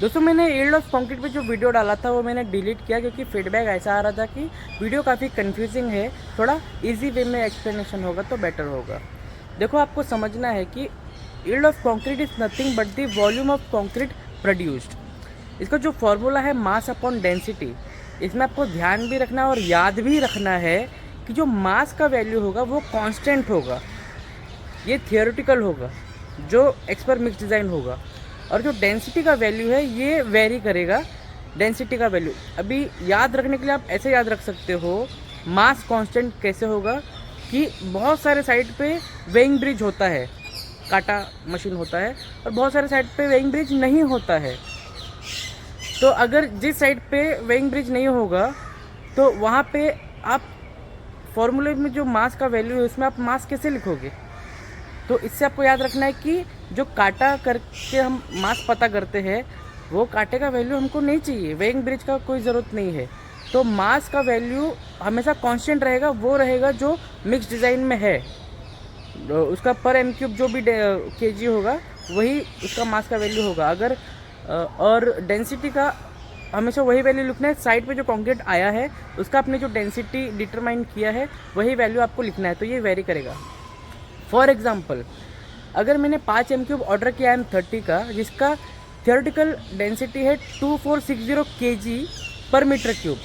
दोस्तों मैंने yield of concrete पे जो वीडियो डाला था वो मैंने डिलीट किया क्योंकि फीडबैक ऐसा आ रहा था कि वीडियो काफ़ी कंफ्यूजिंग है, थोड़ा इजी वे में एक्सप्लेनेशन होगा तो बेटर होगा। देखो आपको समझना है कि yield of concrete is nothing but the volume of concrete produced. इसका जो फॉर्मूला है मास अपॉन डेंसिटी, इसमें आपको ध्यान भी रखना और याद भी रखना है कि जो मास का वैल्यू होगा वो कांस्टेंट होगा, ये थियोरेटिकल होगा, जो एक्सपर मिक्स डिज़ाइन होगा। और जो डेंसिटी का वैल्यू है ये वेरी करेगा। डेंसिटी का वैल्यू अभी याद रखने के लिए आप ऐसे याद रख सकते हो, मास कांस्टेंट कैसे होगा कि बहुत सारे साइड पे वेइंग ब्रिज होता है, काटा मशीन होता है, और बहुत सारे साइड पे वेइंग ब्रिज नहीं होता है। तो अगर जिस साइड पे वेइंग ब्रिज नहीं होगा तो वहाँ पे आप फॉर्मूले में जो मास का वैल्यू है उसमें आप मास कैसे लिखोगे? तो इससे आपको याद रखना है कि जो काटा करके हम मास पता करते हैं वो काटे का वैल्यू हमको नहीं चाहिए, वेइंग ब्रिज का कोई ज़रूरत नहीं है। तो मास का वैल्यू हमेशा कांस्टेंट रहेगा, वो रहेगा जो मिक्स डिज़ाइन में है। उसका पर एम क्यूब जो भी केजी होगा वही उसका मास का वैल्यू होगा। अगर और डेंसिटी का हमेशा वही वैल्यू लिखना है। साइड पे जो कंक्रीट आया है उसका आपने जो डेंसिटी डिटरमाइन किया है वही वैल्यू आपको लिखना है, तो ये वेरी करेगा। फॉर एग्जाम्पल, अगर मैंने 5 M³ ऑर्डर किया M30 का, जिसका थियोरेटिकल डेंसिटी है 2460 kg पर मीटर क्यूब,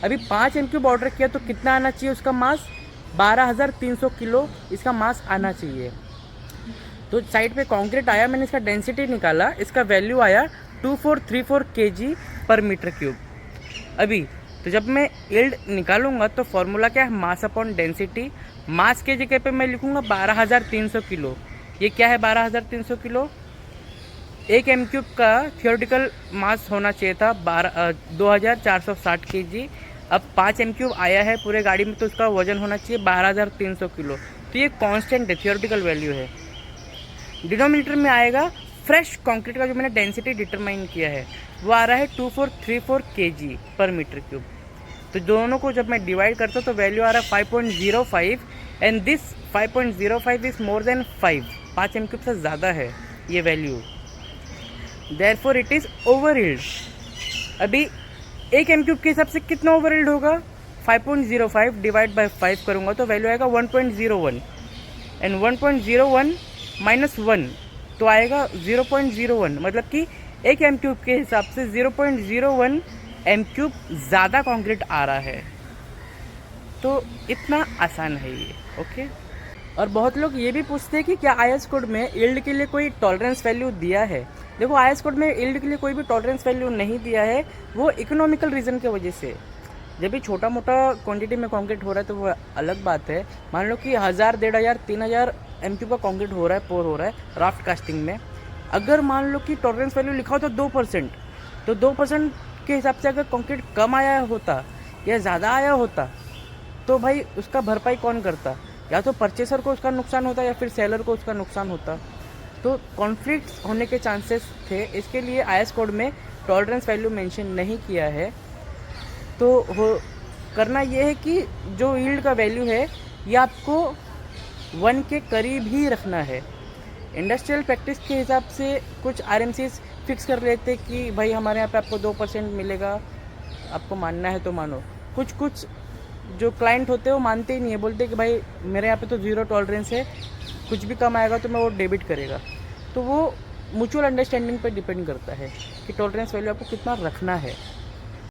अभी 5 M³ ऑर्डर किया तो कितना आना चाहिए उसका मास? 12,300 किलो इसका मास आना चाहिए। तो साइड पे कंक्रीट आया, मैंने इसका डेंसिटी निकाला, इसका वैल्यू आया 2434 kg पर मीटर क्यूब। अभी तो जब मैं यील्ड निकालूंगा तो फॉर्मूला क्या है? Mass upon density. मास के जगह पे मैं लिखूंगा 12,300 किलो। ये क्या है 12,300 किलो? 1 M³ का थियोरेटिकल मास होना चाहिए था 2,460 kg। अब 5 M³ आया है पूरे गाड़ी में तो उसका वजन होना चाहिए 12,300 किलो। तो ये कांस्टेंट है, थियोरेटिकल वैल्यू है। डिनोमिनेटर में आएगा फ्रेश कंक्रीट का जो मैंने डेंसिटी डिटरमाइन किया है वो आ रहा है 2434 kg पर मीटर क्यूब। तो दोनों को जब मैं डिवाइड करता हूँ तो वैल्यू आ रहा है 5.05 and this 5.05 is more than 5 M³ से ज़्यादा है ये value, therefore it is over yield. अभी 1 M³ के हिसाब से कितना ओवर यील्ड होगा? 5.05 डिवाइड बाय 5 करूँगा तो वैल्यू आएगा 1.01 एंड 1.01 माइनस 1 तो आएगा 0.01, मतलब कि 1 M³ के हिसाब से 0.01 M³ ज़्यादा कंक्रीट आ रहा है। तो इतना आसान है ये, ओके। और बहुत लोग ये भी पूछते हैं कि क्या IS कोड में यील्ड के लिए कोई टॉलरेंस वैल्यू दिया है? देखो IS कोड में यील्ड के लिए कोई भी टॉलरेंस वैल्यू नहीं दिया है, वो इकोनॉमिकल रीज़न की वजह से। जब भी छोटा मोटा क्वांटिटी में कंक्रीट हो रहा है तो वो अलग बात है। मान लो कि 1000, 1500, 3000 M³ का कंक्रीट हो रहा है, पोर हो रहा है राफ्ट कास्टिंग में। अगर मान लो कि टॉलरेंस वैल्यू लिखा होता 2%, तो 2% के हिसाब से अगर कंक्रीट कम आया होता या ज़्यादा आया होता तो भाई उसका भरपाई कौन करता? या तो परचेसर को उसका नुकसान होता या फिर सेलर को उसका नुकसान होता। तो कॉन्फ्लिक्ट होने के चांसेस थे, इसके लिए IS कोड में टॉलरेंस वैल्यू मेंशन नहीं किया है। तो करना ये है कि जो यील्ड का वैल्यू है ये आपको 1 के करीब ही रखना है। इंडस्ट्रियल प्रैक्टिस के हिसाब से कुछ RMCs फिक्स कर लेते कि भाई हमारे यहाँ पे आपको 2% मिलेगा, आपको मानना है तो मानो। कुछ जो क्लाइंट होते हैं वो मानते ही नहीं है, बोलते कि भाई मेरे यहाँ पे तो 0 टॉलरेंस है, कुछ भी कम आएगा तो मैं वो डेबिट करेगा। तो वो म्यूचुअल अंडरस्टैंडिंग पे डिपेंड करता है कि टॉलरेंस वैल्यू आपको कितना रखना है।